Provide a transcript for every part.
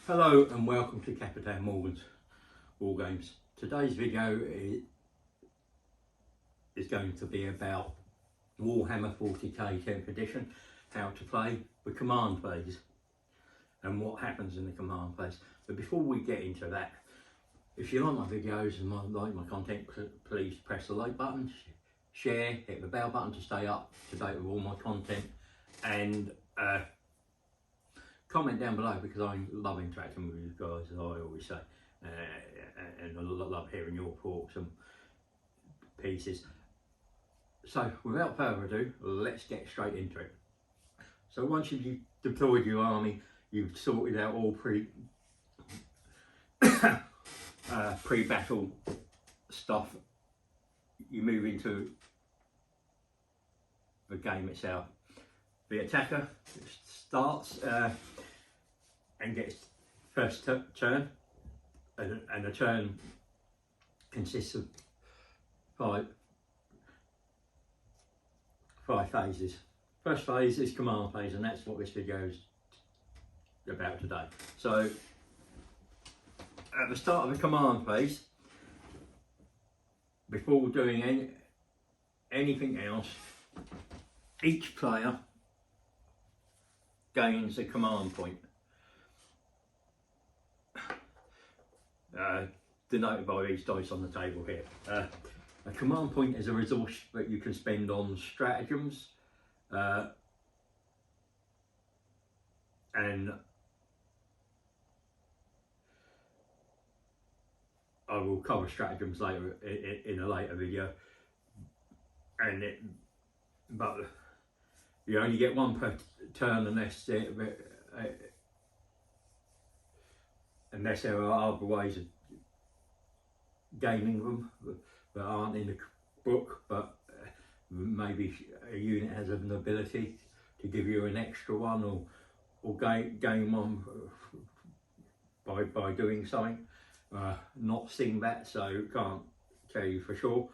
Hello and welcome to Capitan Morgan's War Games. Today's video is going to be about Warhammer 40k 10th edition, how to play the command phase and what happens in the command phase. But before we get into that, if you like my videos and like my content, please press the like button, share, hit the bell button to stay up to date with all my content, and comment down below because I love interacting with you guys, as I always say, and I love hearing your thoughts and pieces. So without further ado, let's get straight into it. So once you've deployed your army, you've sorted out all pre-battle stuff, you move into the game itself. The attacker starts and gets first turn, and the turn consists of five phases. First phase is command phase, and that's what this video is about today. So at the start of the command phase, before doing anything else, each player gains a command point, denoted by these dice on the table here. A command point is a resource that you can spend on stratagems, and I will cover stratagems later in a later video, but you only get one per turn unless there are other ways of gaining them that aren't in the book, but maybe a unit has an ability to give you an extra one, or gain one by doing something. Not seen that, so can't tell you for sure.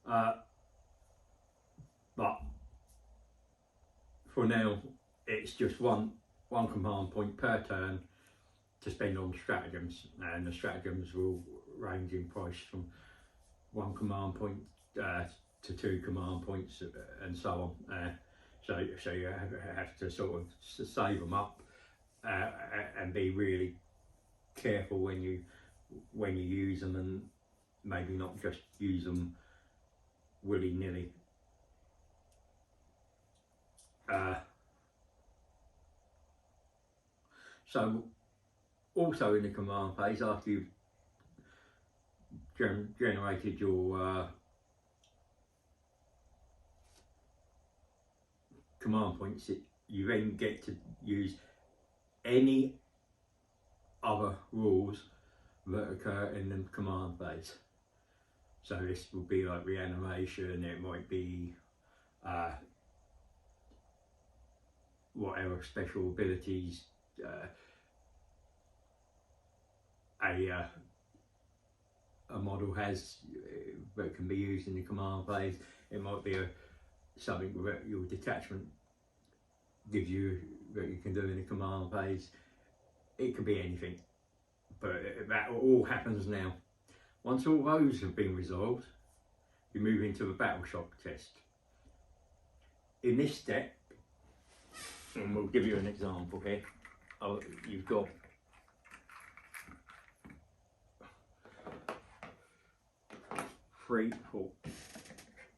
But for now, it's just one command point per turn to spend on stratagems, and the stratagems will range in price from one command point to 2 command points, and so on. So you have to sort of save them up and be really careful when you use them, and maybe not just use them willy-nilly. So also in the command phase, after you've generated your command points, you then get to use any other rules that occur in the command phase. So this will be like reanimation, it might be whatever special abilities a model has that can be used in the command phase. It might be something that your detachment gives you that you can do in the command phase. It could be anything, but that all happens now. Once all those have been resolved, you move into the battle shock test. In this step, and we'll give you an example here, you've got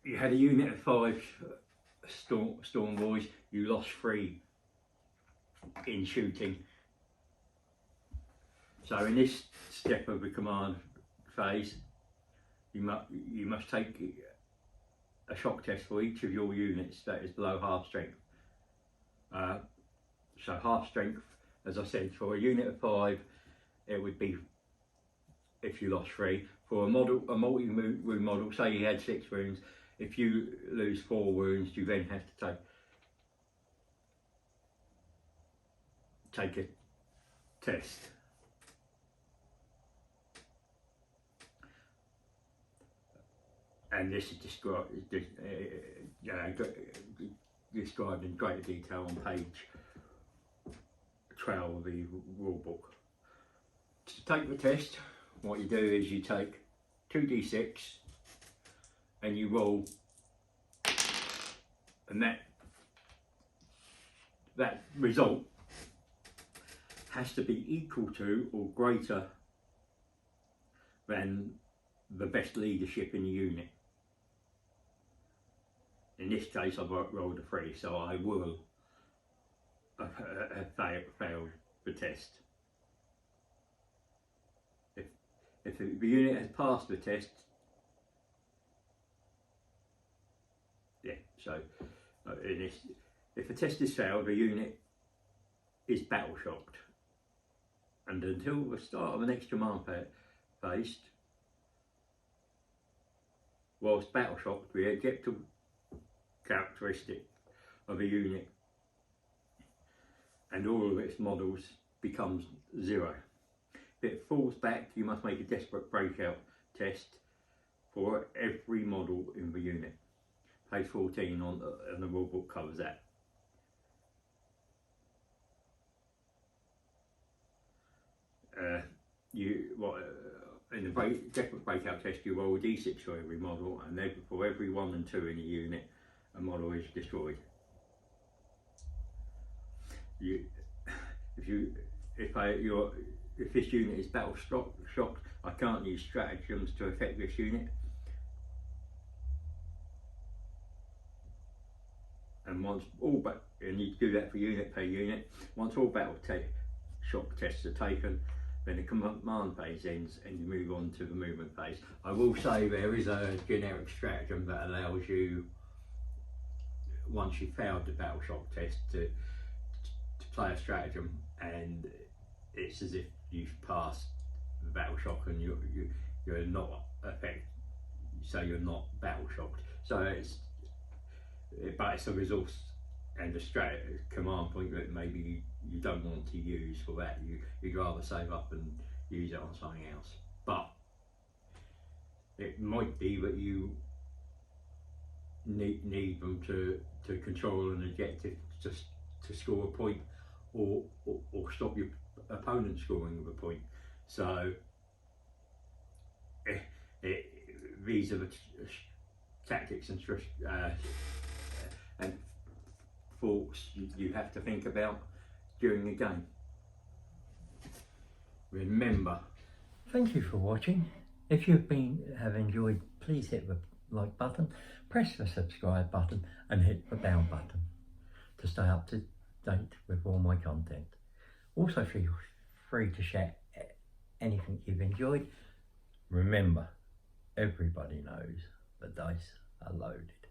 you had a unit of 5 storm boys, you lost 3 in shooting. So in this step of the command phase, you must take a shock test for each of your units that is below half strength. So half strength, as I said, for a unit of 5, it would be if you lost 3. For a multi-wound model, say you had 6 wounds, if you lose 4 wounds, you then have to take a test. And this is described in greater detail on page 12 of the rule book. To take the test, what you do is you take 2d6 and you roll, and that result has to be equal to or greater than the best leadership in the unit. In this case I've rolled a 3, so I will have failed the test. If the unit has passed the test, yeah, so if the test is failed, the unit is battle shocked. And until the start of the next command phase, whilst battle shocked, the objective characteristic of a unit and all of its models becomes 0. If it falls back, you must make a desperate breakout test for every model in the unit. Page 14 on the rule book covers that. In the desperate breakout test, you roll a d6 for every model, and then for every 1 and 2 in a unit, a model is destroyed. If this unit is battle shocked, I can't use stratagems to affect this unit. And and you do that for unit per unit. Once all battle shock tests are taken, then the command phase ends and you move on to the movement phase. I will say there is a generic stratagem that allows you, once you've failed the battle shock test, to play a stratagem, and it's as if you've passed the battle shock and you're not affected, so you're not battle shocked. So it's a resource and a command point that maybe you don't want to use for that. You'd rather save up and use it on something else. But it might be that you need them to control an objective, just to score a point, or stop your opponent scoring a point. So these are the tactics and thoughts you have to think about during the game. Remember. Thank you for watching. If you've have enjoyed, please hit the like button, press the subscribe button and hit the bell button to stay up to date with all my content. Also feel free to share anything you've enjoyed. Remember, everybody knows the dice are loaded.